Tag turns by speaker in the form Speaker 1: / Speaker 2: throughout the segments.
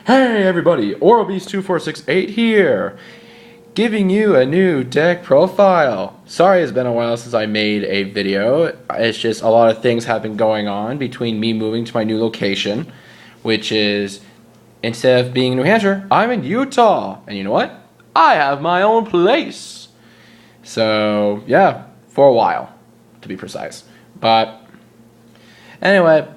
Speaker 1: Hey everybody, Aurabeast2468 here, giving you a new deck profile. Sorry it's been a while since I made a video. It's just a lot of things have been going on between me moving to my new location, which is, instead of being in New Hampshire, I'm in Utah. And you know what? I have my own place. So, yeah, for a while, to be precise. But, anyway,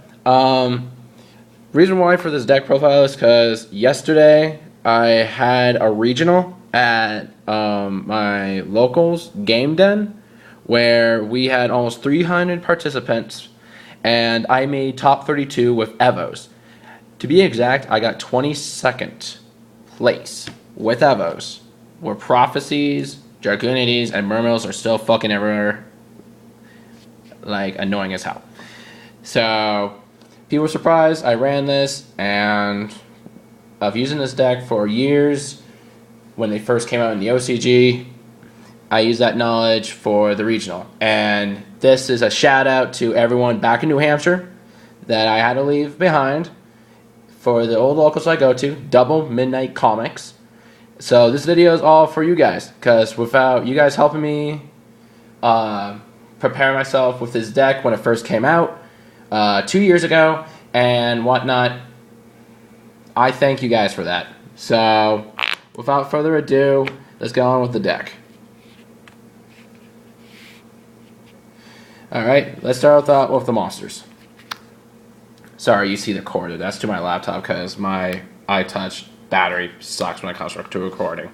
Speaker 1: reason why for this deck profile is because yesterday I had a regional at my locals game den where we had almost 300 participants and I made top 32 with Evols. To be exact, I got 22nd place with Evols, where prophecies, dragunities, and mermails are still fucking everywhere, like annoying as hell. So people were surprised I ran this, and I've used this deck for years. When they first came out in the OCG, I used that knowledge for the regional. And this is a shout out to everyone back in New Hampshire that I had to leave behind for the old locals I go to, Double Midnight Comics. So this video is all for you guys, because without you guys helping me prepare myself with this deck when it first came out, 2 years ago and whatnot, I thank you guys for that. So without further ado, let's get on with the deck. Alright, let's start with the monsters. Sorry, you see the cord. That's to my laptop because my iTouch battery sucks when it comes to recording.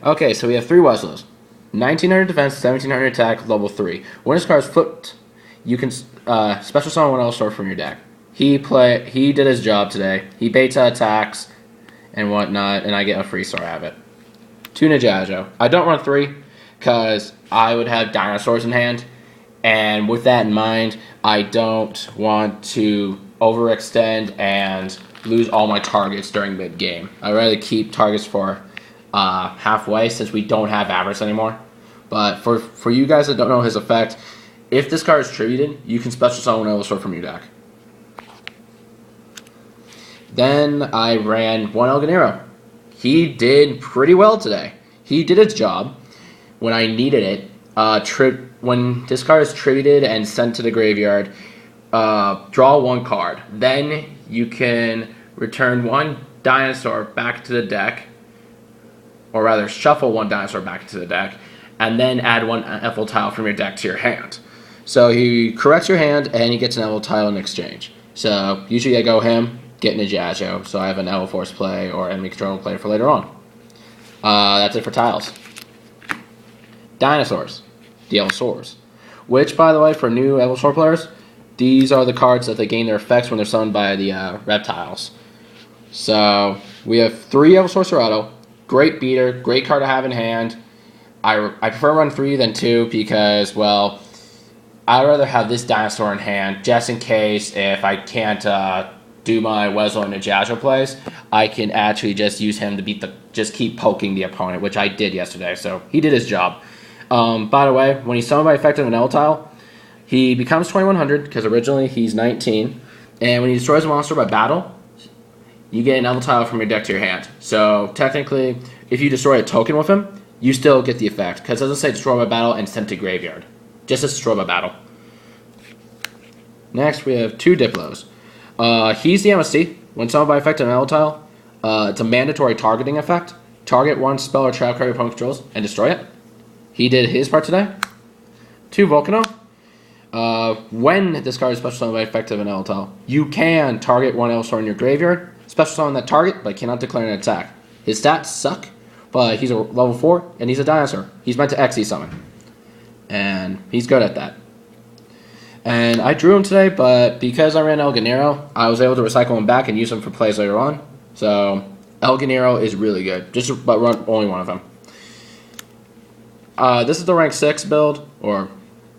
Speaker 1: Okay, so we have 3 Wesleys. 1900 defense, 1700 attack, level 3. When this card is flipped, you can special summon one Evols from your deck. He did his job today. He baits out attacks and whatnot, and I get a free star out of it. 2 Najajo. I don't run 3 because I would have dinosaurs in hand, and with that in mind, I don't want to overextend and lose all my targets during mid game. I'd rather keep targets for halfway since we don't have avarice anymore. But for you guys that don't know his effect, if this card is tributed, you can special summon an Evols from your deck. Then I ran 1 Elganero. He did pretty well today. He did his job when I needed it. When this card is tributed and sent to the graveyard, draw 1 card. Then you can return 1 dinosaur back to the deck, or rather shuffle 1 dinosaur back into the deck, and then add 1 Evol tile from your deck to your hand. So he corrects your hand, and he gets an Evol tile in exchange. So usually I go him, get Najajo, so I have an Evol Force play or enemy control play for later on. That's it for tiles. Dinosaurs, the Evosaurs, which, by the way, for new Evosaur players, these are the cards that they gain their effects when they're summoned by the reptiles. So we have 3 Evosaur Serrato, great beater, great card to have in hand. I prefer run 3 than 2 because, well, I'd rather have this dinosaur in hand just in case if I can't do my Wesel and Najajo plays, I can actually just use him to just keep poking the opponent, which I did yesterday. So he did his job. By the way, when he's summoned by effect of an Evol tile, he becomes 2100 because originally he's 19, and when he destroys a monster by battle, you get an Evol tile from your deck to your hand. So technically, if you destroy a token with him, you still get the effect because it doesn't say destroy by battle and sent to graveyard. Just as destroy by battle. Next, we have 2 Diplos. He's the MST. When summoned by effect of an Evol tile, it's a mandatory targeting effect. Target 1 spell or trap card your opponent controls and destroy it. He did his part today. 2 Volcano. When this card is special summoned by effect of an Evol tile, you can target 1 Evosaur in your graveyard, special summon that target, but cannot declare an attack. His stats suck, but he's a level 4, and he's a dinosaur. He's meant to XE summon. And he's good at that. And I drew him today, but because I ran Elganero, I was able to recycle him back and use him for plays later on. So Elganero is really good, but run only 1 of them. This is the rank 6 build, or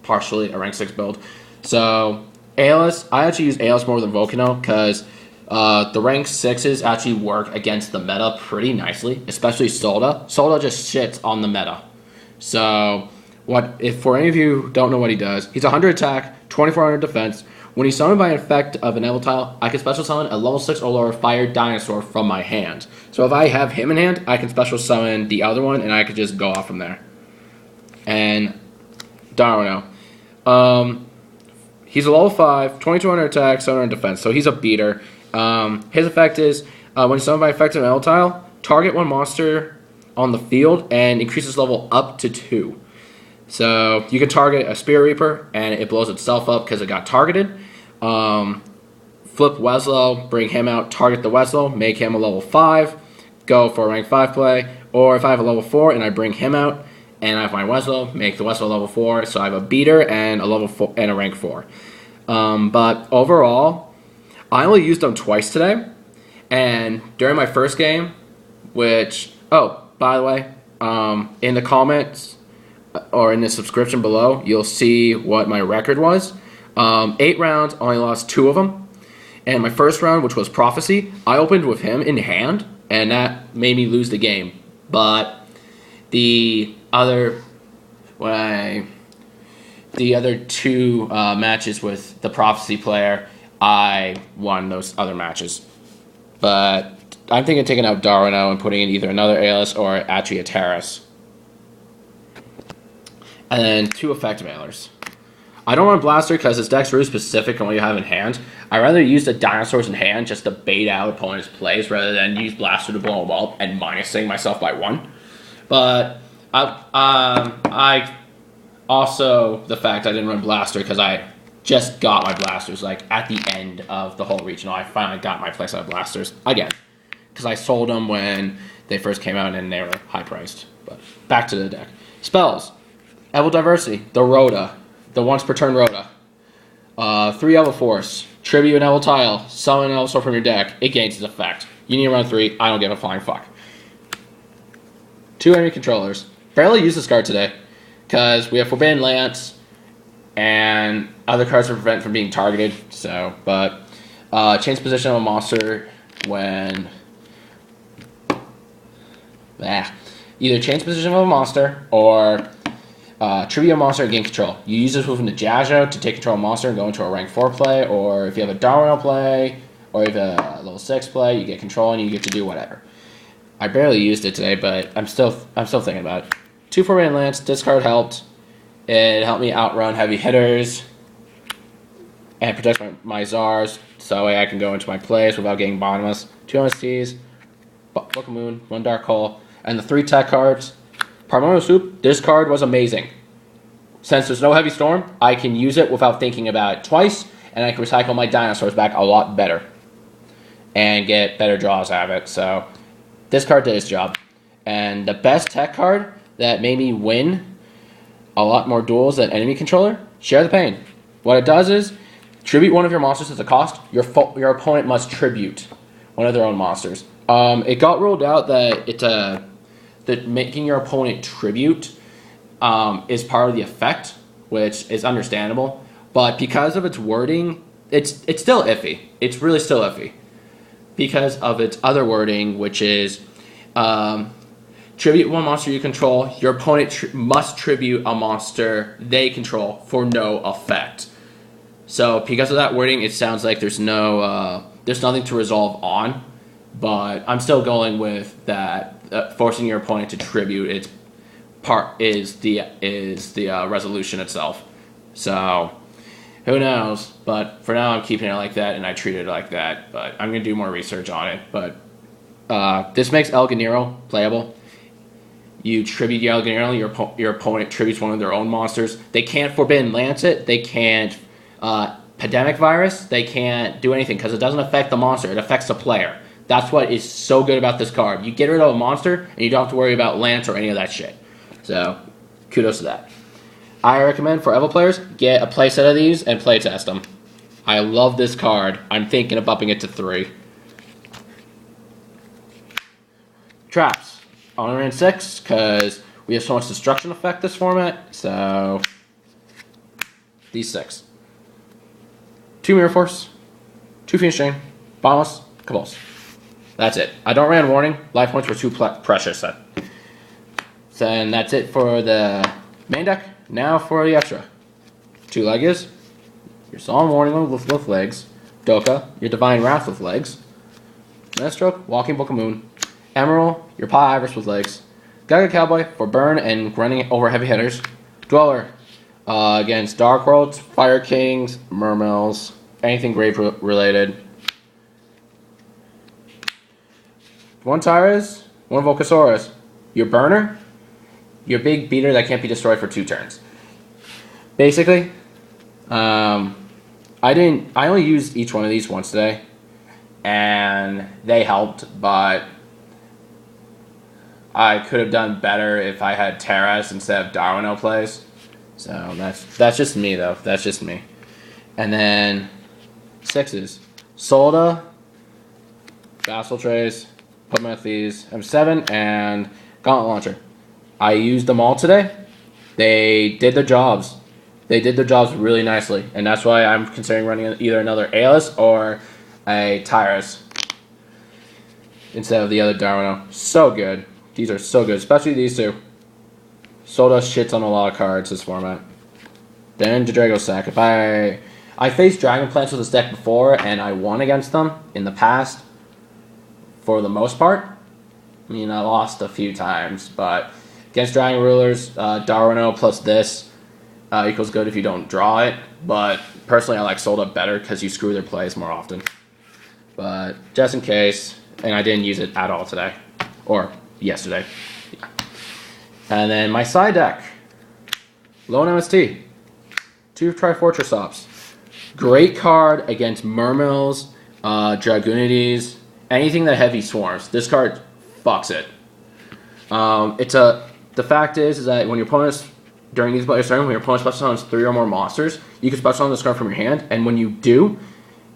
Speaker 1: partially a rank 6 build. So Aeolus, I actually use Aeolus more than Volcano because the rank 6s actually work against the meta pretty nicely, especially Solda. Solda just shits on the meta. So if for any of you who don't know what he does, he's 100 attack, 2400 defense, When he's summoned by an effect of an Evol tile, I can special summon a level 6 or lower fire dinosaur from my hand. So if I have him in hand, I can special summon the other one, and I could just go off from there. And Darwino. He's a level 5, 2200 attack, 700 defense, so he's a beater. His effect is, when he's summoned by effect of an Evol tile, target one monster on the field and increases level up to 2. So you can target a Spirit Reaper and it blows itself up because it got targeted. Flip Weslow, bring him out, target the Weslow, make him a level 5, go for a rank 5 play. Or if I have a level 4 and I bring him out and I have my Weslow, make the Weslow level 4. So I have a beater and a level 4 and a rank 4. But overall, I only used them twice today. And during my first game, which, oh, by the way, in the comments or in the subscription below, you'll see what my record was. 8 rounds, only lost 2 of them. And my first round, which was Prophecy, I opened with him in hand, and that made me lose the game. But the other 2 matches with the Prophecy player, I won those other matches. But I'm thinking of taking out Darwino and putting in either another Aeolus or actually a Terrace. And then 2 effect mailers. I don't run Blaster because his deck's really specific on what you have in hand. I'd rather use the dinosaurs in hand just to bait out opponent's plays rather than use Blaster to blow them up and minusing myself by 1. But I also, the fact I didn't run Blaster because I just got my Blasters like at the end of the whole regional. I finally got my place out of Blasters again because I sold them when they first came out and they were high priced. But back to the deck. Spells. Evol Diversity, the Rhoda, the once per turn Rhoda. 3 Evol Force, tribute an Evol tile, summon an Evol sword from your deck, it gains its effect. You need to run 3, I don't give a flying fuck. 2 enemy controllers. Barely used this card today, because we have Forbidden Lance, and other cards to prevent from being targeted, so, but, change position of a monster when, either change position of a monster, or tribute a monster and gain control. You use this within the Jajo to take control of a monster and go into a rank 4 play, or if you have a Darwino play, or if you have a level 6 play, you get control and you get to do whatever. I barely used it today, but I'm still thinking about it. 2 Forbidden Lance, this card helped. It helped me outrun heavy hitters and protect my Zars, so that way I can go into my plays without getting bottomless. 2 MSTs, Book of Moon, 1 Dark Hole, and the 3 tech cards. Primordial Soup, this card was amazing. Since there's no Heavy Storm, I can use it without thinking about it twice, and I can recycle my dinosaurs back a lot better and get better draws out of it. So this card did its job. And the best tech card that made me win a lot more duels than enemy controller, Share the Pain. What it does is, tribute one of your monsters as a cost. Your opponent must tribute one of their own monsters. It got ruled out that that making your opponent tribute is part of the effect, which is understandable. But because of its wording, it's still iffy. It's really still iffy. Because of its other wording, which is tribute one monster you control. Your opponent must tribute a monster they control for no effect. So because of that wording, it sounds like there's nothing to resolve on. But I'm still going with that. Forcing your opponent to tribute its part is the resolution itself. So who knows? But for now, I'm keeping it like that, and I treat it like that. But I'm gonna do more research on it. But this makes El Ganero playable. You tribute El Ganero, your opponent tributes one of their own monsters. They can't Forbidden Lance it. They can't Pandemic Virus. They can't do anything because it doesn't affect the monster. It affects the player. That's what is so good about this card. You get rid of a monster, and you don't have to worry about Lance or any of that shit. So, kudos to that. I recommend for Evol players, get a playset of these and playtest them. I love this card. I'm thinking of upping it to 3. Traps. I only ran 6, because we have so much destruction effect this format, so these 6. 2 Mirror Force, 2 Phoenix Chain, Boundless, Cabals. That's it. I don't ran Warning. Life points were too precious. Then that's it for the main deck. Now for the extra. 2 Legias, your Solemn Warning with legs. Doka, your Divine Wrath with legs. Maelstroke, Walking Book of Moon. Emerald, your Pie Iris with legs. Gaga Cowboy for burn and running over heavy hitters. Dweller, against Dark Worlds, Fire Kings, Mermails, anything grave related. One Tyrus, one Volcasaurus. Your burner, your big beater that can't be destroyed for 2 turns. Basically, I only used each one of these once today, and they helped, but I could have done better if I had Terras instead of Darwino plays. So that's just me though. That's just me. And then 6s. Solda, Vassal Trace, put my these M7 and Gauntlet Launcher. I used them all today. They did their jobs. They did their jobs really nicely, and that's why I'm considering running either another Alis or a Tyrus instead of the other Darwino. So good. These are so good, especially these two. Solda shits on a lot of cards this format. Then Drago Sack. If I faced Dragon Plants with this deck before, and I won against them in the past, for the most part. I mean, I lost a few times, but against Dragon Rulers, Darwino plus this equals good if you don't draw it. But personally, I like Solda better because you screw their plays more often. But just in case, and I didn't use it at all today, or yesterday. Yeah. And then my side deck, Lone MST, 2 Trifortress Ops. Great card against Mermails, Dragunities, anything that heavy swarms. This card fucks it. The fact is that when your opponent's during these players' turn, when your opponent special summons 3 or more monsters, you can special summon this card from your hand, and when you do,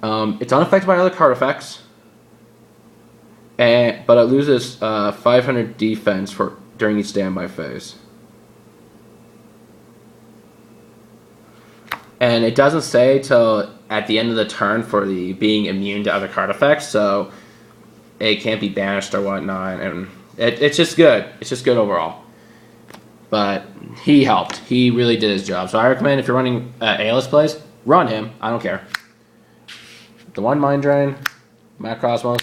Speaker 1: it's unaffected by other card effects. But it loses 500 defense during each standby phase. And it doesn't say till at the end of the turn for the being immune to other card effects, so it can't be banished or whatnot. And it's just good. It's just good overall. But he helped. He really did his job. So I recommend if you're running Alis plays, run him. I don't care. The 1 Mind Drain, Macrosmos.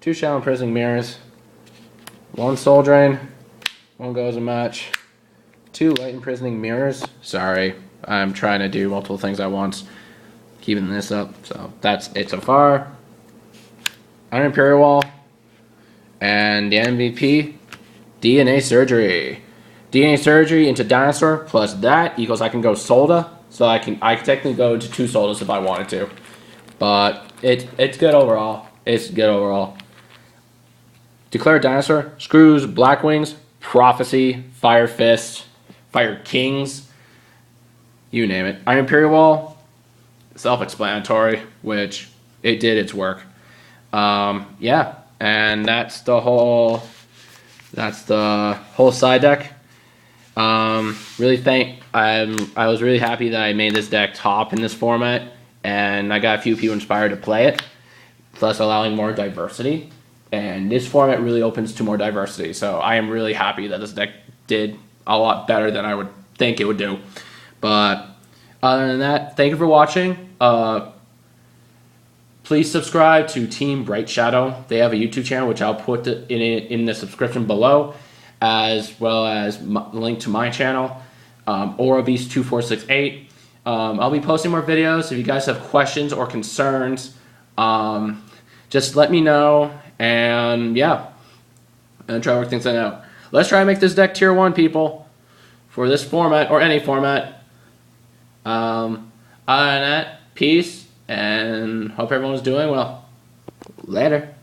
Speaker 1: 2 Shadow Imprisoning Mirrors, 1 Soul Drain, 1 Goes a Match, 2 Light Imprisoning Mirrors. Sorry, I'm trying to do multiple things at once, keeping this up. So that's it so far. Iron Imperial Wall, and the MVP, DNA Surgery. DNA Surgery into Dinosaur plus that equals I can go Solda, so I can technically go into 2 Soldas if I wanted to. But it's good overall. It's good overall. Declare Dinosaur, screws Blackwings, Prophecy, Fire Fist, Fire Kings, you name it. Iron Imperial Wall, self-explanatory, which it did its work. Yeah, and that's the whole side deck. I was really happy that I made this deck top in this format, and I got a few people inspired to play it, thus allowing more diversity. And this format really opens to more diversity, so I am really happy that this deck did a lot better than I would think it would do. But other than that, thank you for watching. Please subscribe to Team Bright Shadow. They have a YouTube channel, which I'll put in the subscription below, as well as the link to my channel, Aurabeast2468. I'll be posting more videos. If you guys have questions or concerns, just let me know. And yeah, and try to work things out. Let's try to make this deck tier 1, people, for this format or any format. Other than that, peace, and hope everyone's doing well. Later.